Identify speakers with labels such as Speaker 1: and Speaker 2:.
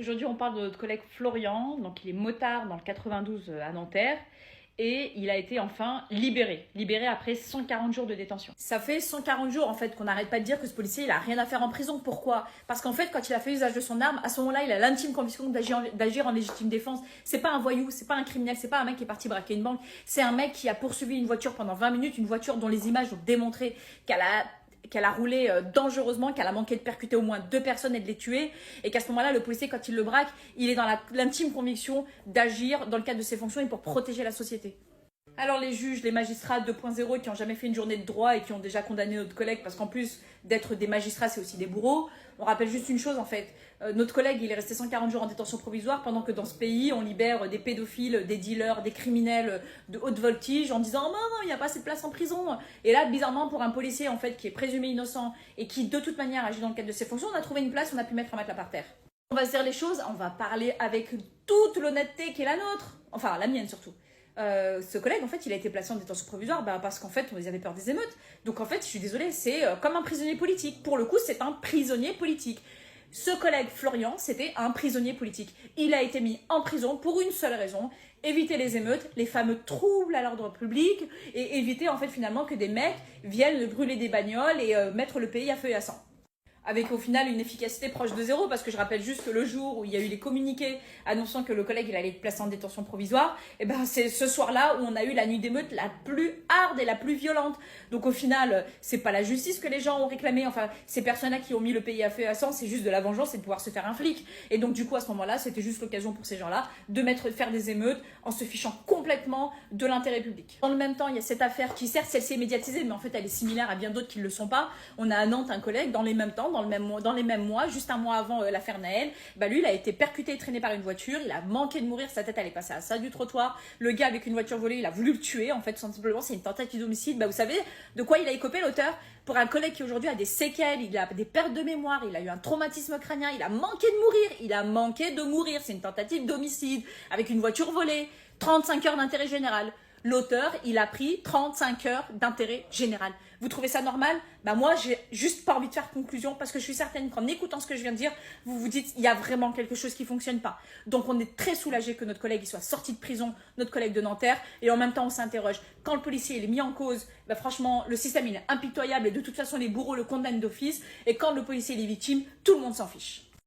Speaker 1: Aujourd'hui, on parle de notre collègue Florian, donc il est motard dans le 92 à Nanterre, et il a été enfin libéré après 140 jours de détention. Ça fait 140 jours en fait qu'on n'arrête pas de dire que ce policier il a rien à faire en prison. Pourquoi? Parce qu'en fait quand il a fait usage de son arme, à ce moment-là il a l'intime conviction d'agir en légitime défense. C'est pas un voyou, c'est pas un criminel, c'est pas un mec qui est parti braquer une banque, c'est un mec qui a poursuivi une voiture pendant 20 minutes, une voiture dont les images ont démontré qu'elle a roulé dangereusement, qu'elle a manqué de percuter au moins 2 personnes et de les tuer, et qu'à ce moment-là, le policier, quand il le braque, il est dans l'intime conviction d'agir dans le cadre de ses fonctions et pour protéger la société. Alors les juges, les magistrats 2.0 qui n'ont jamais fait une journée de droit et qui ont déjà condamné notre collègue, parce qu'en plus d'être des magistrats, c'est aussi des bourreaux, on rappelle juste une chose en fait, notre collègue il est resté 140 jours en détention provisoire pendant que dans ce pays on libère des pédophiles, des dealers, des criminels de haute voltige en disant non, il n'y a pas assez de place en prison. Et là bizarrement pour un policier en fait qui est présumé innocent et qui de toute manière agit dans le cadre de ses fonctions, on a trouvé une place, on a pu mettre un matelas par terre. On va se dire les choses, on va parler avec toute l'honnêteté qui est la nôtre, enfin la mienne surtout. Ce collègue, en fait, il a été placé en détention provisoire parce qu'en fait, ils avaient peur des émeutes. Donc, en fait, je suis désolée, c'est comme un prisonnier politique. Pour le coup, c'est un prisonnier politique. Ce collègue, Florian, c'était un prisonnier politique. Il a été mis en prison pour une seule raison, éviter les émeutes, les fameux troubles à l'ordre public, et éviter, en fait, finalement, que des mecs viennent brûler des bagnoles et mettre le pays à feu et à sang. Avec au final une efficacité proche de zéro, parce que je rappelle juste que le jour où il y a eu les communiqués annonçant que le collègue il allait être placé en détention provisoire, et ben c'est ce soir-là où on a eu la nuit d'émeute la plus hard et la plus violente. Donc au final, c'est pas la justice que les gens ont réclamé, enfin ces personnes-là qui ont mis le pays à feu et à sang, c'est juste de la vengeance et de pouvoir se faire un flic. Et donc du coup à ce moment-là, c'était juste l'occasion pour ces gens-là de faire des émeutes en se fichant complètement de l'intérêt public. Dans le même temps, il y a cette affaire qui certes celle-ci est médiatisée, mais en fait elle est similaire à bien d'autres qui ne le sont pas. On a à Nantes un collègue dans les mêmes temps, dans les mêmes mois, juste un mois avant l'affaire Naël, lui il a été percuté et traîné par une voiture, il a manqué de mourir, sa tête elle est passée à ça du trottoir, le gars avec une voiture volée il a voulu le tuer, en fait tout simplement c'est une tentative d'homicide. Vous savez de quoi il a écopé l'auteur? Pour un collègue qui aujourd'hui a des séquelles, il a des pertes de mémoire, il a eu un traumatisme crânien, il a manqué de mourir, c'est une tentative d'homicide avec une voiture volée, 35 heures d'intérêt général. L'auteur, il a pris 35 heures d'intérêt général. Vous trouvez ça normal? Moi, j'ai juste pas envie de faire conclusion parce que je suis certaine qu'en écoutant ce que je viens de dire, vous vous dites il y a vraiment quelque chose qui fonctionne pas. Donc, on est très soulagé que notre collègue il soit sorti de prison, notre collègue de Nanterre, et en même temps, on s'interroge. Quand le policier il est mis en cause, franchement, le système il est impitoyable et de toute façon, les bourreaux le condamnent d'office. Et quand le policier il est victime, tout le monde s'en fiche.